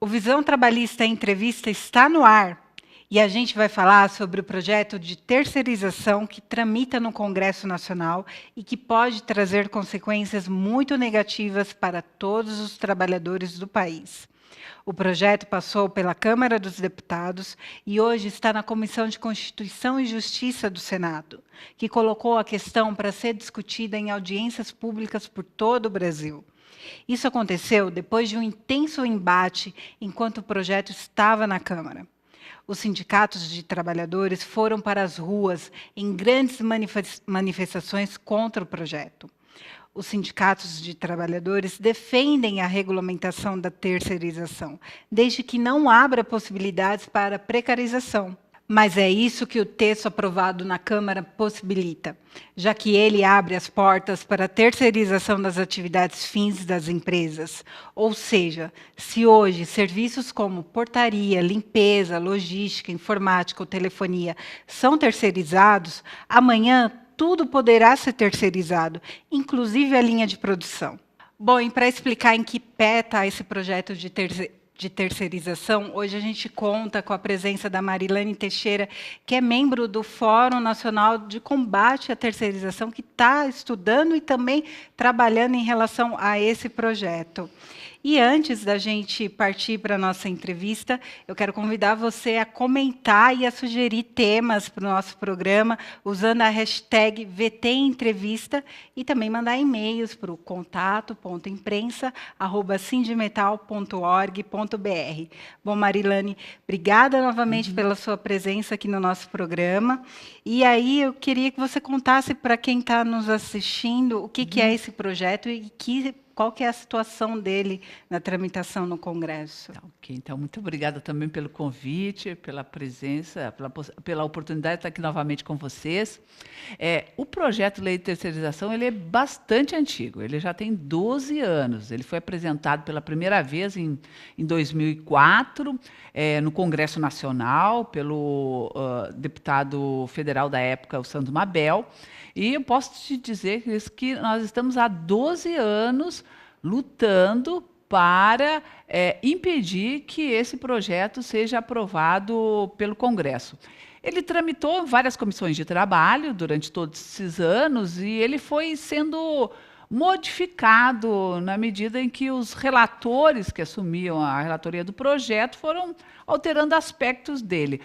O Visão Trabalhista Entrevista está no ar e a gente vai falar sobre o projeto de terceirização que tramita no Congresso Nacional e que pode trazer consequências muito negativas para todos os trabalhadores do país. O projeto passou pela Câmara dos Deputados e hoje está na Comissão de Constituição e Justiça do Senado, que colocou a questão para ser discutida em audiências públicas por todo o Brasil. Isso aconteceu depois de um intenso embate enquanto o projeto estava na Câmara. Os sindicatos de trabalhadores foram para as ruas em grandes manifestações contra o projeto. Os sindicatos de trabalhadores defendem a regulamentação da terceirização, desde que não abra possibilidades para precarização. Mas é isso que o texto aprovado na Câmara possibilita, já que ele abre as portas para a terceirização das atividades fins das empresas. Ou seja, se hoje serviços como portaria, limpeza, logística, informática ou telefonia são terceirizados, amanhã tudo poderá ser terceirizado, inclusive a linha de produção. Bom, e para explicar em que pé está esse projeto de terceirização, hoje a gente conta com a presença da Marilane Teixeira, que é membro do Fórum Nacional de Combate à Terceirização, que está estudando e também trabalhando em relação a esse projeto. E antes da gente partir para a nossa entrevista, eu quero convidar você a comentar e a sugerir temas para o nosso programa, usando a hashtag VTEntrevista e também mandar e-mails para o contato.imprensa@sindimetal.org.br. Bom, Marilane, obrigada novamente pela sua presença aqui no nosso programa. E aí eu queria que você contasse para quem está nos assistindo o que é esse projeto e qual que é a situação dele na tramitação no Congresso. Então, muito obrigada também pelo convite, pela presença, pela oportunidade de estar aqui novamente com vocês. O projeto Lei de Terceirização ele é bastante antigo, ele já tem 12 anos. Ele foi apresentado pela primeira vez em 2004, no Congresso Nacional, pelo deputado federal da época, o Sandro Mabel. E eu posso te dizer que nós estamos há 12 anos lutando para impedir que esse projeto seja aprovado pelo Congresso. Ele tramitou em várias comissões de trabalho durante todos esses anos e ele foi sendo modificado na medida em que os relatores que assumiam a relatoria do projeto foram alterando aspectos dele.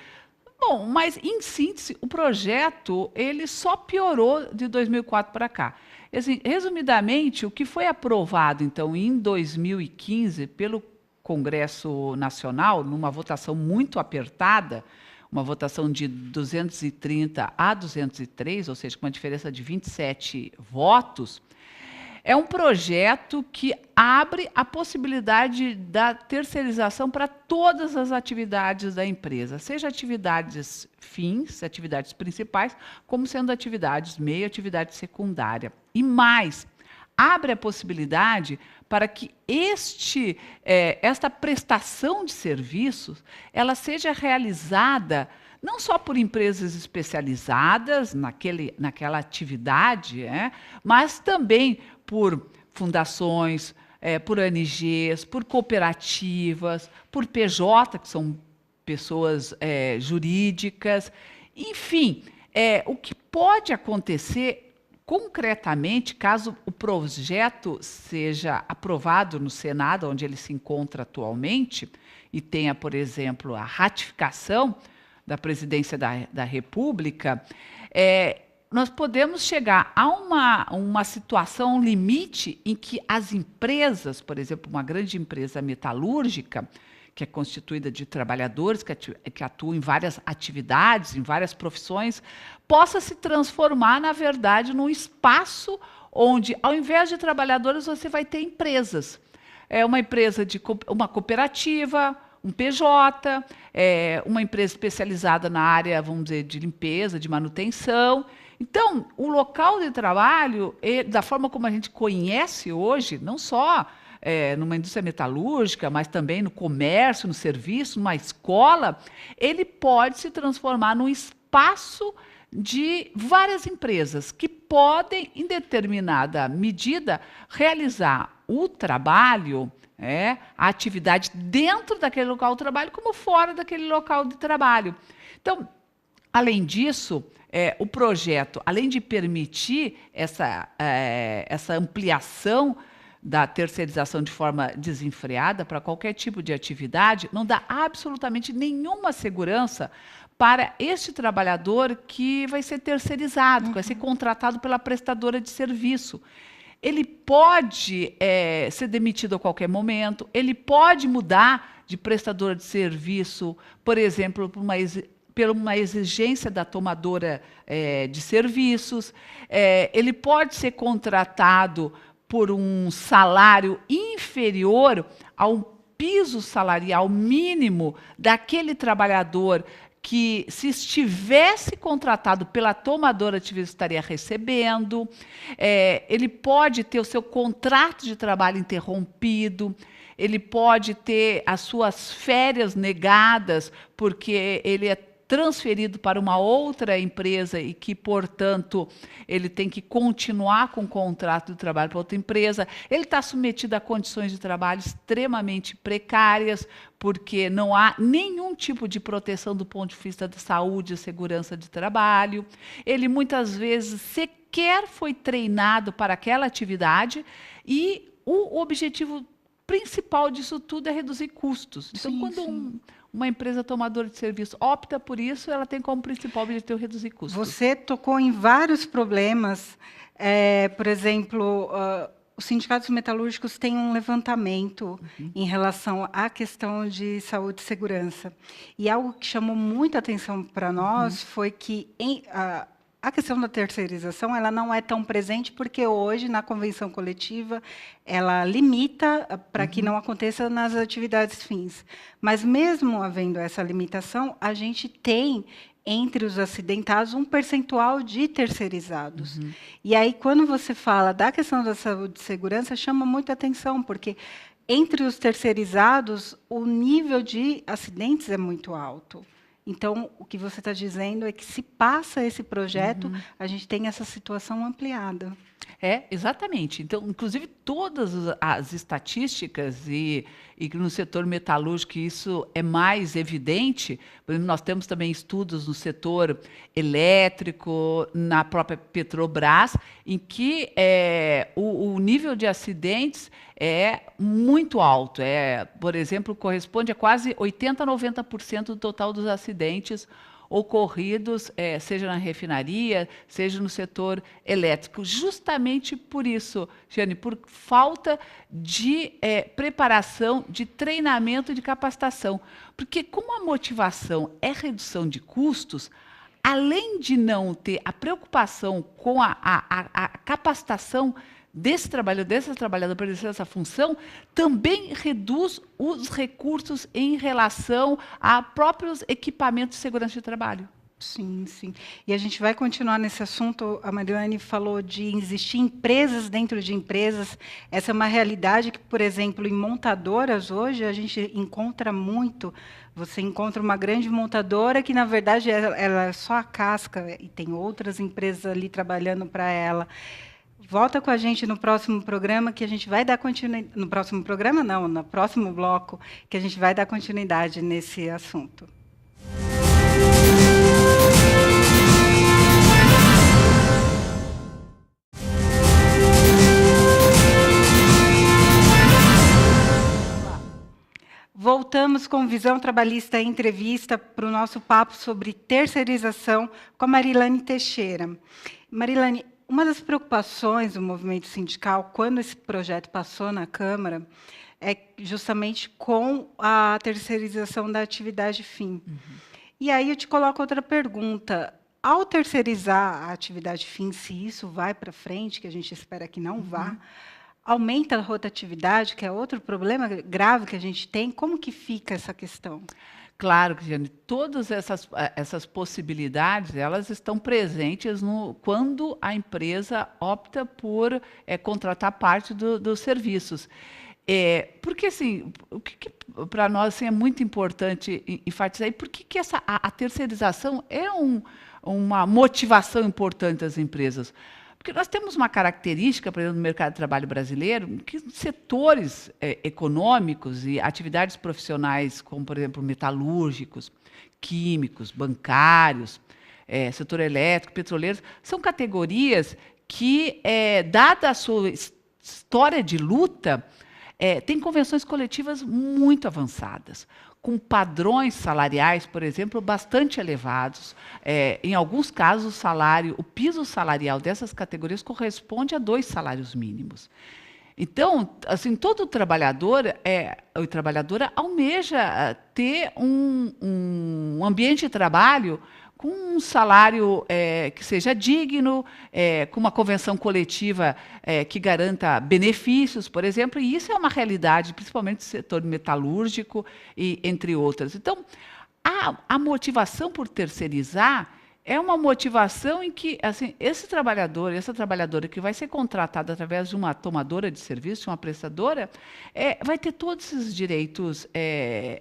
Bom, mas, em síntese, o projeto ele só piorou de 2004 para cá. Assim, resumidamente, o que foi aprovado, então, em 2015, pelo Congresso Nacional, numa votação muito apertada, uma votação de 230 a 203, ou seja, com uma diferença de 27 votos, é um projeto que abre a possibilidade da terceirização para todas as atividades da empresa, seja atividades fins, atividades principais, como sendo atividades meio, atividade secundária. E mais, abre a possibilidade para que esta prestação de serviços ela seja realizada não só por empresas especializadas naquela atividade, mas também por fundações, por ONGs, por cooperativas, por PJ, que são pessoas jurídicas. Enfim, o que pode acontecer concretamente, caso o projeto seja aprovado no Senado, onde ele se encontra atualmente, e tenha, por exemplo, a ratificação da Presidência da República, nós podemos chegar a uma situação limite em que as empresas, por exemplo, uma grande empresa metalúrgica, que é constituída de trabalhadores que atuam em várias atividades, em várias profissões, possa se transformar, na verdade, num espaço onde, ao invés de trabalhadores, você vai ter empresas. Uma empresa uma cooperativa, um PJ, uma empresa especializada na área, vamos dizer, de limpeza, de manutenção. Então, o local de trabalho, da forma como a gente conhece hoje, não só numa indústria metalúrgica, mas também no comércio, no serviço, numa escola, ele pode se transformar num espaço de várias empresas que podem, em determinada medida, realizar o trabalho a atividade dentro daquele local de trabalho como fora daquele local de trabalho. Então, além disso, o projeto, além de permitir essa ampliação da terceirização de forma desenfreada para qualquer tipo de atividade, não dá absolutamente nenhuma segurança para este trabalhador que vai ser terceirizado, que vai ser contratado pela prestadora de serviço. Ele pode ser demitido a qualquer momento, ele pode mudar de prestadora de serviço, por exemplo, por uma exigência da tomadora de serviços, ele pode ser contratado por um salário inferior ao piso salarial mínimo daquele trabalhador que, se estivesse contratado pela tomadora de serviço, estaria recebendo. Ele pode ter o seu contrato de trabalho interrompido, ele pode ter as suas férias negadas, porque ele é transferido para uma outra empresa e que, portanto, ele tem que continuar com o contrato de trabalho para outra empresa. Ele está submetido a condições de trabalho extremamente precárias, porque não há nenhum tipo de proteção do ponto de vista da saúde e segurança de trabalho. Ele, muitas vezes, sequer foi treinado para aquela atividade e o objetivo principal disso tudo é reduzir custos. Então, quando uma empresa tomadora de serviço opta por isso, ela tem como principal objetivo reduzir custos. Você tocou em vários problemas. Por exemplo, os sindicatos metalúrgicos têm um levantamento em relação à questão de saúde e segurança. E algo que chamou muita atenção para nós foi que a questão da terceirização ela não é tão presente porque hoje, na convenção coletiva, ela limita para que não aconteça nas atividades fins. Mas, mesmo havendo essa limitação, a gente tem, entre os acidentados, um percentual de terceirizados. E aí, quando você fala da questão da saúde e segurança, chama muita atenção, porque, entre os terceirizados, o nível de acidentes é muito alto. Então, o que você está dizendo é que, se passa esse projeto, a gente tem essa situação ampliada. Exatamente. Então, inclusive, todas as estatísticas, e no setor metalúrgico isso é mais evidente. Por exemplo, nós temos também estudos no setor elétrico, na própria Petrobras, em que o nível de acidentes é muito alto. Por exemplo, corresponde a quase 80% a 90% do total dos acidentes ocorridos, seja na refinaria, seja no setor elétrico. Justamente por isso, Jeane, por falta de preparação, de treinamento e de capacitação. Porque, como a motivação é redução de custos, além de não ter a preocupação com a capacitação dessa trabalhadora para exercer essa função, também reduz os recursos em relação a próprios equipamentos de segurança de trabalho. Sim, sim. E a gente vai continuar nesse assunto. A Marilane falou de existir empresas dentro de empresas. Essa é uma realidade que, por exemplo, em montadoras, hoje, a gente encontra muito. Você encontra uma grande montadora que, na verdade, ela é só a casca, e tem outras empresas ali trabalhando para ela. Volta com a gente no próximo programa, que a gente vai dar continuidade. No próximo programa, não, no próximo bloco, que a gente vai dar continuidade nesse assunto. Voltamos com Visão Trabalhista Entrevista para o nosso papo sobre terceirização com a Marilane Teixeira. Marilane, uma das preocupações do movimento sindical, quando esse projeto passou na Câmara, é justamente com a terceirização da atividade fim. E aí eu te coloco outra pergunta. Ao terceirizar a atividade fim, se isso vai para frente, que a gente espera que não vá, aumenta a rotatividade, que é outro problema grave que a gente tem. Como que fica essa questão? Claro, Cristiane, todas essas possibilidades, elas estão presentes quando a empresa opta por contratar parte dos serviços. Porque, assim, o que para nós assim, é muito importante enfatizar, e por que a terceirização é uma motivação importante das empresas? Porque nós temos uma característica, por exemplo, no mercado de trabalho brasileiro, que setores econômicos e atividades profissionais, como, por exemplo, metalúrgicos, químicos, bancários, setor elétrico, petroleiros, são categorias que, dada a sua história de luta, têm convenções coletivas muito avançadas, com padrões salariais, por exemplo, bastante elevados. Em alguns casos, o piso salarial dessas categorias corresponde a 2 salários mínimos. Então, assim, todo trabalhador ou trabalhadora almeja ter um ambiente de trabalho com um salário que seja digno, com uma convenção coletiva que garanta benefícios, por exemplo, e isso é uma realidade, principalmente no setor metalúrgico, e entre outras. Então, a motivação por terceirizar é uma motivação em que, assim, esse trabalhador, essa trabalhadora que vai ser contratada através de uma tomadora de serviço, de uma prestadora, vai ter todos esses direitos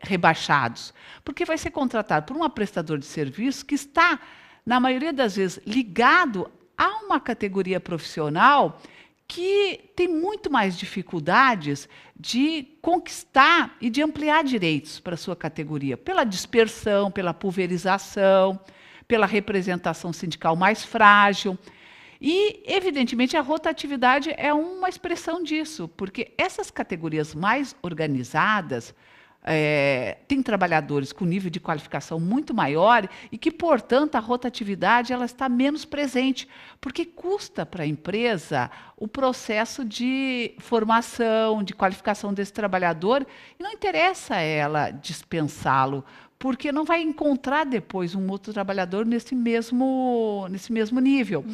rebaixados, porque vai ser contratado por uma prestadora de serviço que está, na maioria das vezes, ligado a uma categoria profissional que tem muito mais dificuldades de conquistar e de ampliar direitos para a sua categoria, pela dispersão, pela pulverização, pela representação sindical mais frágil. E, evidentemente, a rotatividade é uma expressão disso, porque essas categorias mais organizadas têm trabalhadores com nível de qualificação muito maior e que, portanto, a rotatividade ela está menos presente, porque custa para a empresa o processo de formação, de qualificação desse trabalhador, e não interessa a ela dispensá-lo, porque não vai encontrar depois um outro trabalhador nesse mesmo nível.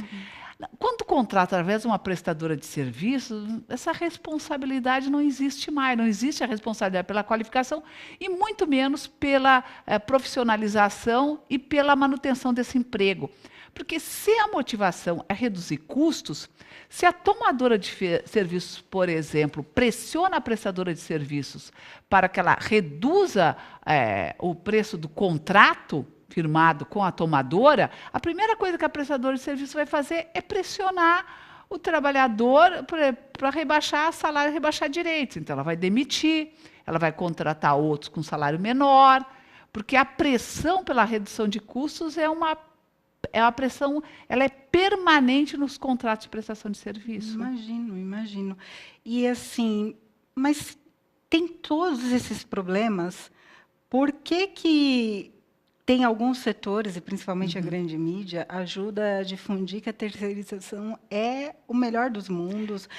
Quando contrata através de uma prestadora de serviços, essa responsabilidade não existe mais, não existe a responsabilidade pela qualificação e muito menos pela profissionalização e pela manutenção desse emprego. Porque se a motivação é reduzir custos, se a tomadora de serviços, por exemplo, pressiona a prestadora de serviços para que ela reduza o preço do contrato firmado com a tomadora, a primeira coisa que a prestadora de serviço vai fazer é pressionar o trabalhador para rebaixar salário, rebaixar direitos. Então, ela vai demitir, ela vai contratar outros com salário menor, porque a pressão pela redução de custos é uma pressão, ela é permanente nos contratos de prestação de serviço. Imagino. E assim, mas tem todos esses problemas, por que tem alguns setores, e principalmente a grande mídia, ajuda a difundir que a terceirização é o melhor dos mundos,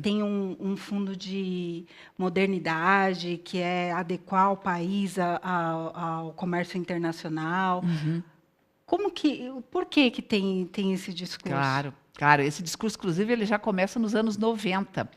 tem um fundo de modernidade que é adequar o país ao comércio internacional. Por que tem esse discurso? Claro, esse discurso, inclusive, ele já começa nos anos 90,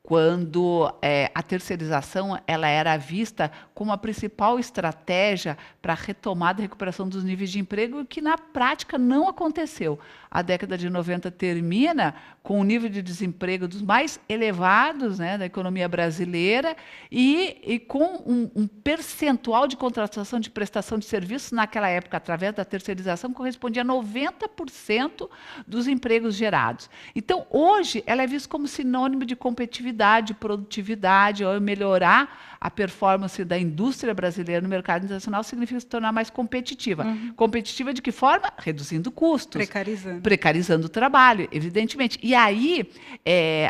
quando a terceirização ela era vista como a principal estratégia para a retomada e recuperação dos níveis de emprego, que na prática não aconteceu. A década de 90 termina com o nível de desemprego dos mais elevados, né, da economia brasileira e com um percentual de contratação de prestação de serviços naquela época, através da terceirização, correspondia a 90% dos empregos gerados. Então, hoje, ela é vista como sinônimo de competitividade, produtividade, ou melhorar a performance da indústria brasileira no mercado internacional significa se tornar mais competitiva. Competitiva de que forma? Reduzindo custos. Precarizando o trabalho, evidentemente. E aí,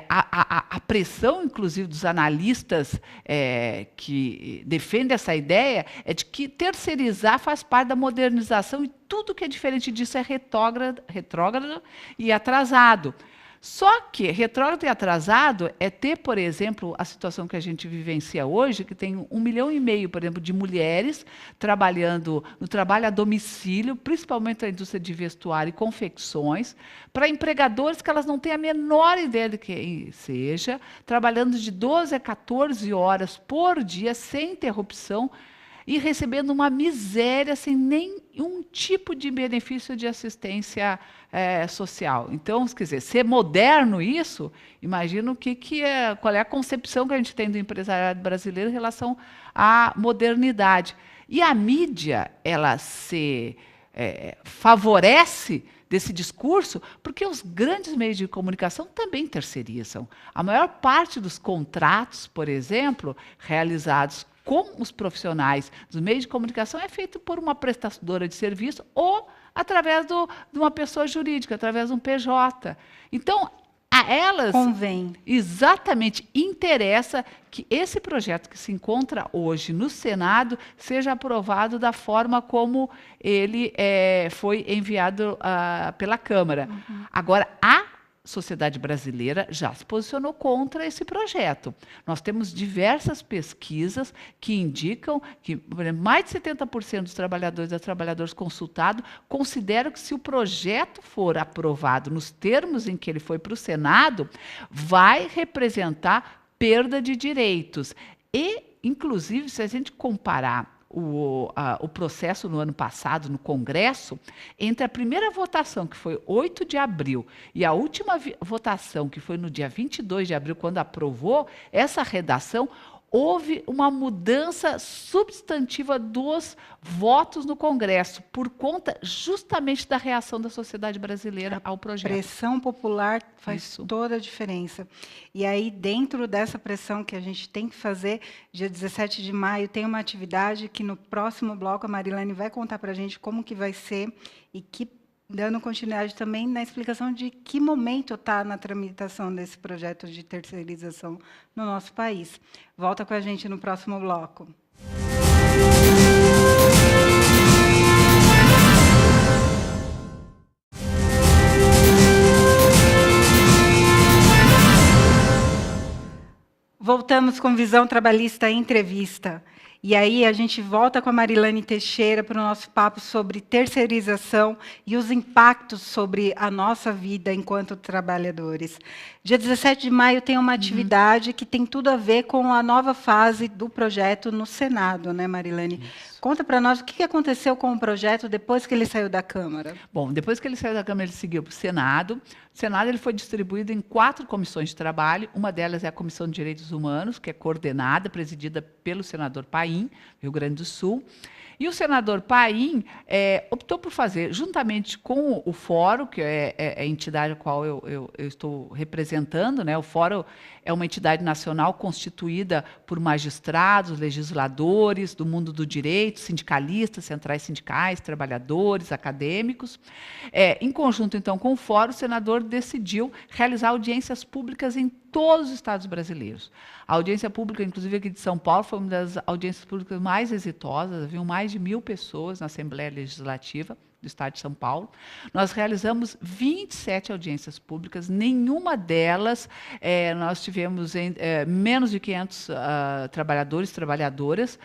a pressão, inclusive, dos analistas que defendem essa ideia é de que terceirizar faz parte da modernização e tudo que é diferente disso é retrógrado e atrasado. Só que retrógrado e atrasado é ter, por exemplo, a situação que a gente vivencia hoje, que tem 1,5 milhão, por exemplo, de mulheres trabalhando no trabalho a domicílio, principalmente na indústria de vestuário e confecções, para empregadores que elas não têm a menor ideia de quem seja, trabalhando de 12 a 14 horas por dia, sem interrupção, e recebendo uma miséria sem nenhum tipo de benefício de assistência social. Então, quer dizer, ser moderno isso, imagino qual é a concepção que a gente tem do empresariado brasileiro em relação à modernidade. E a mídia, ela se favorece desse discurso, porque os grandes meios de comunicação também terceirizam. A maior parte dos contratos, por exemplo, realizados com os profissionais dos meios de comunicação é feito por uma prestadora de serviço ou através de uma pessoa jurídica, através de um PJ. Então, a elas Convém. exatamente interessa que esse projeto que se encontra hoje no Senado seja aprovado da forma como ele foi enviado pela Câmara. Agora, a sociedade brasileira já se posicionou contra esse projeto. Nós temos diversas pesquisas que indicam que, por exemplo, mais de 70% dos trabalhadores e das trabalhadoras consultados consideram que, se o projeto for aprovado nos termos em que ele foi para o Senado, vai representar perda de direitos. E, inclusive, se a gente comparar o processo no ano passado, no Congresso, entre a primeira votação, que foi 8 de abril, e a última votação, que foi no dia 22 de abril, quando aprovou essa redação, houve uma mudança substantiva dos votos no Congresso, por conta justamente da reação da sociedade brasileira ao projeto. Pressão popular faz toda a diferença. E aí, dentro dessa pressão que a gente tem que fazer, dia 17 de maio, tem uma atividade que, no próximo bloco, a Marilane vai contar para a gente como que vai ser e que, dando continuidade também na explicação de que momento está na tramitação desse projeto de terceirização no nosso país. Volta com a gente no próximo bloco. Voltamos com Visão Trabalhista Entrevista. E aí a gente volta com a Marilane Teixeira para o nosso papo sobre terceirização e os impactos sobre a nossa vida enquanto trabalhadores. Dia 17 de maio tem uma atividade que tem tudo a ver com a nova fase do projeto no Senado, né, Marilane? Isso. Conta para nós o que aconteceu com o projeto depois que ele saiu da Câmara. Bom, depois que ele saiu da Câmara, ele seguiu para o Senado. O Senado ele foi distribuído em 4 comissões de trabalho. Uma delas é a Comissão de Direitos Humanos, que é coordenada, presidida pelo senador Paim, Rio Grande do Sul. E o senador Paim optou por fazer, juntamente com o Fórum, que é a entidade a qual eu estou representando, né? O Fórum é uma entidade nacional constituída por magistrados, legisladores do mundo do direito, sindicalistas, centrais sindicais, trabalhadores, acadêmicos. Em conjunto, então, com o Fórum, o senador decidiu realizar audiências públicas em todos os estados brasileiros. A audiência pública, inclusive aqui de São Paulo, foi uma das audiências públicas mais exitosas. Haviam mais de 1.000 pessoas na Assembleia Legislativa do Estado de São Paulo. Nós realizamos 27 audiências públicas, nenhuma delas nós tivemos menos de 500 trabalhadores e trabalhadoras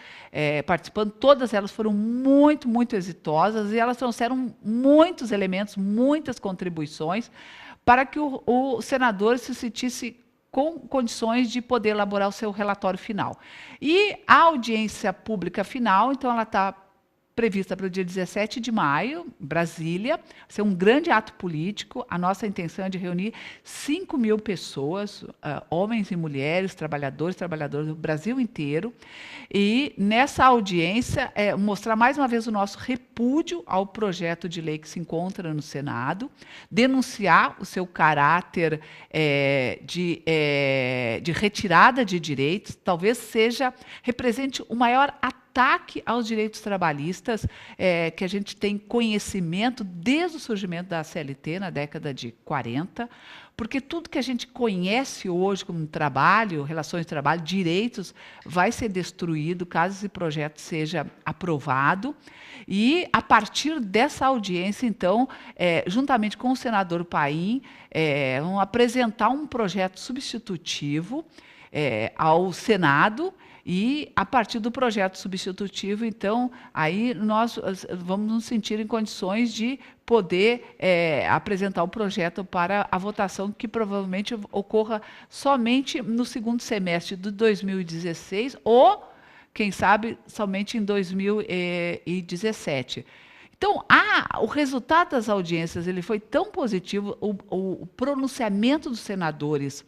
participando. Todas elas foram muito, muito exitosas e elas trouxeram muitos elementos, muitas contribuições para que o senador se sentisse com condições de poder elaborar o seu relatório final. E a audiência pública final, então, ela está prevista para o dia 17 de maio, em Brasília. Vai ser um grande ato político. A nossa intenção é de reunir 5.000 pessoas, homens e mulheres, trabalhadoras do Brasil inteiro. E, nessa audiência, mostrar mais uma vez o nosso repúdio ao projeto de lei que se encontra no Senado, denunciar o seu caráter de retirada de direitos, talvez represente o maior ataque aos direitos trabalhistas que a gente tem conhecimento desde o surgimento da CLT, na década de 40, porque tudo que a gente conhece hoje como trabalho, relações de trabalho, direitos, vai ser destruído caso esse projeto seja aprovado. E, a partir dessa audiência, então, juntamente com o senador Paim, vão apresentar um projeto substitutivo ao Senado. E, a partir do projeto substitutivo, então, aí nós vamos nos sentir em condições de poder apresentar o projeto para a votação, que provavelmente ocorra somente no segundo semestre de 2016 ou, quem sabe, somente em 2017. Então, o resultado das audiências ele foi tão positivo, o pronunciamento dos senadores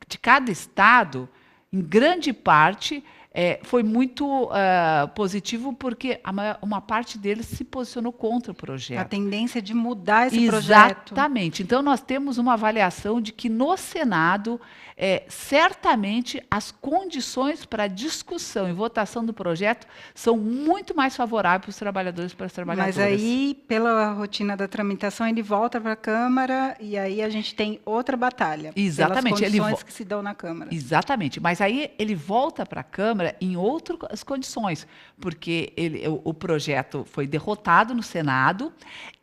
de cada estado, em grande parte, foi muito positivo, porque uma parte deles se posicionou contra o projeto. A tendência de mudar esse projeto. Exatamente. Então, nós temos uma avaliação de que no Senado, certamente, as condições para discussão e votação do projeto são muito mais favoráveis para os trabalhadores e para as trabalhadoras. Mas aí, pela rotina da tramitação, ele volta para a Câmara e aí a gente tem outra batalha. Exatamente. Pelas condições que se dão na Câmara. Exatamente. Mas aí ele volta para a Câmara em outras condições, porque o projeto foi derrotado no Senado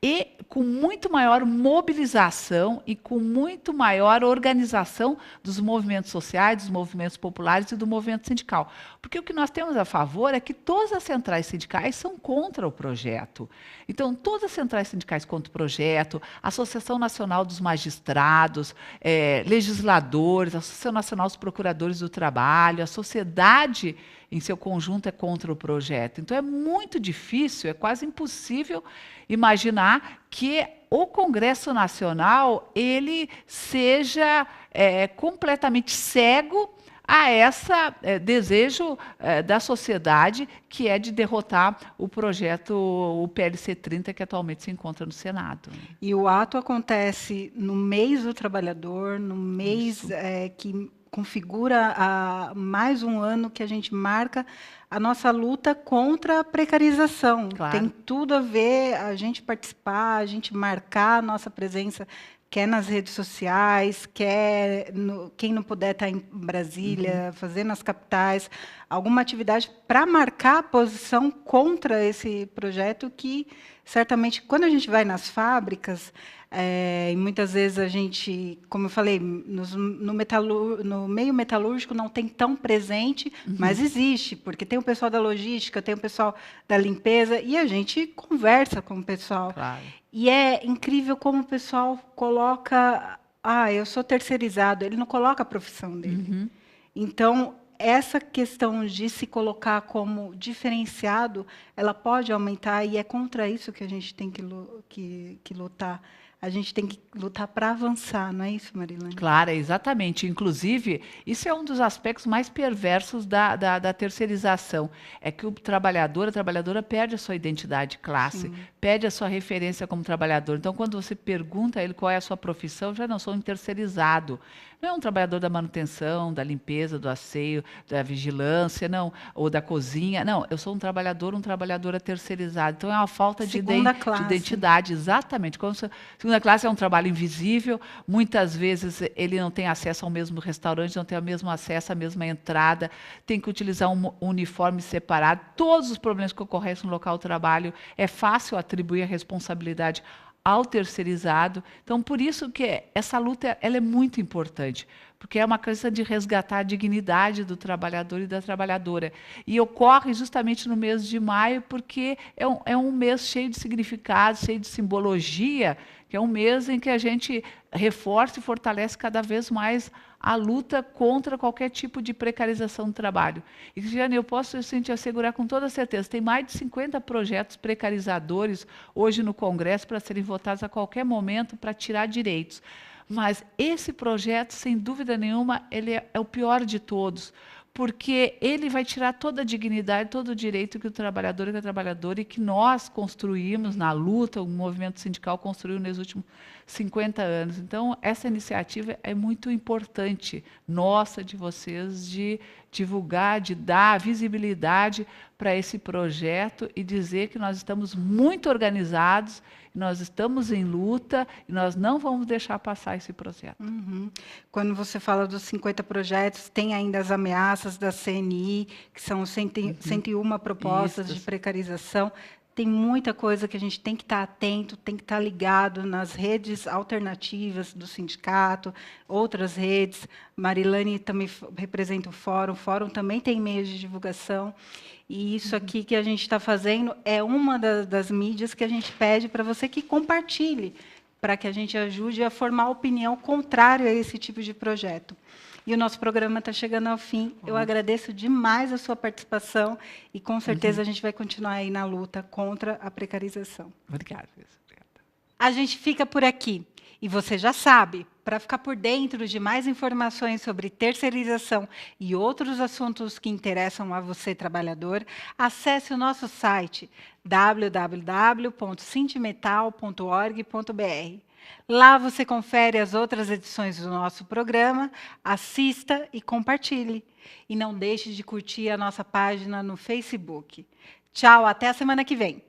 e com muito maior mobilização e com muito maior organização dos movimentos sociais, dos movimentos populares e do movimento sindical. Porque o que nós temos a favor é que todas as centrais sindicais são contra o projeto. Então, todas as centrais sindicais contra o projeto, a Associação Nacional dos Magistrados, legisladores, a Associação Nacional dos Procuradores do Trabalho, a sociedade em seu conjunto é contra o projeto. Então, é muito difícil, é quase impossível imaginar que o Congresso Nacional ele seja completamente cego a esse desejo da sociedade, que é de derrotar o projeto, o PLC 30, que atualmente se encontra no Senado. E o ato acontece no mês do trabalhador, no mês que configura mais um ano que a gente marca a nossa luta contra a precarização. Claro. Tem tudo a ver a gente participar, a gente marcar a nossa presença, quer nas redes sociais, quer quem não puder estar em Brasília, fazer nas capitais, alguma atividade para marcar a posição contra esse projeto que, certamente, quando a gente vai nas fábricas, e muitas vezes a gente, como eu falei, no meio metalúrgico não tem tão presente, mas existe, porque tem o pessoal da logística, tem o pessoal da limpeza, e a gente conversa com o pessoal. Claro. E é incrível como o pessoal coloca, eu sou terceirizado, ele não coloca a profissão dele. Então, essa questão de se colocar como diferenciado, ela pode aumentar, e é contra isso que a gente tem que lutar. A gente tem que lutar para avançar, não é isso, Marilane? Claro, exatamente. Inclusive, isso é um dos aspectos mais perversos da terceirização. É que o trabalhador, a trabalhadora perde a sua identidade de classe, perde a sua referência como trabalhador. Então, quando você pergunta a ele qual é a sua profissão, já não sou um terceirizado. Não é um trabalhador da manutenção, da limpeza, do asseio, da vigilância, não, ou da cozinha. Não, eu sou um trabalhador, uma trabalhadora terceirizada. Então, é uma falta de identidade. Exatamente. Segunda classe é um trabalho invisível. Muitas vezes ele não tem acesso ao mesmo restaurante, não tem o mesmo acesso à mesma entrada, tem que utilizar um uniforme separado. Todos os problemas que ocorrem no local de trabalho, é fácil atribuir a responsabilidade ao terceirizado. Então, por isso que essa luta ela é muito importante, porque é uma questão de resgatar a dignidade do trabalhador e da trabalhadora. E ocorre justamente no mês de maio, porque é um mês cheio de significado, cheio de simbologia, que é um mês em que a gente reforça e fortalece cada vez mais a luta contra qualquer tipo de precarização do trabalho. E, Cristiane, eu posso te assegurar com toda certeza, tem mais de 50 projetos precarizadores hoje no Congresso para serem votados a qualquer momento para tirar direitos. Mas esse projeto, sem dúvida nenhuma, ele é o pior de todos, porque ele vai tirar toda a dignidade, todo o direito que o trabalhador e que a trabalhadora e que nós construímos na luta, o movimento sindical construiu nos últimos 50 anos. Então, essa iniciativa é muito importante, nossa, de vocês, de divulgar, de dar visibilidade para esse projeto e dizer que nós estamos muito organizados, nós estamos em luta e nós não vamos deixar passar esse projeto. Quando você fala dos 50 projetos, tem ainda as ameaças da CNI, que são 101 propostas de precarização. Tem muita coisa que a gente tem que estar atento, tem que estar ligado nas redes alternativas do sindicato, outras redes. Marilane também representa o fórum também tem meios de divulgação. E isso aqui que a gente está fazendo é uma das mídias que a gente pede para você que compartilhe, para que a gente ajude a formar opinião contrária a esse tipo de projeto. E o nosso programa está chegando ao fim. Eu agradeço demais a sua participação e, com certeza, a gente vai continuar aí na luta contra a precarização. Obrigada. A gente fica por aqui. E você já sabe, para ficar por dentro de mais informações sobre terceirização e outros assuntos que interessam a você, trabalhador, acesse o nosso site www.cintimetal.org.br. Lá você confere as outras edições do nosso programa, assista e compartilhe. E não deixe de curtir a nossa página no Facebook. Tchau, até a semana que vem.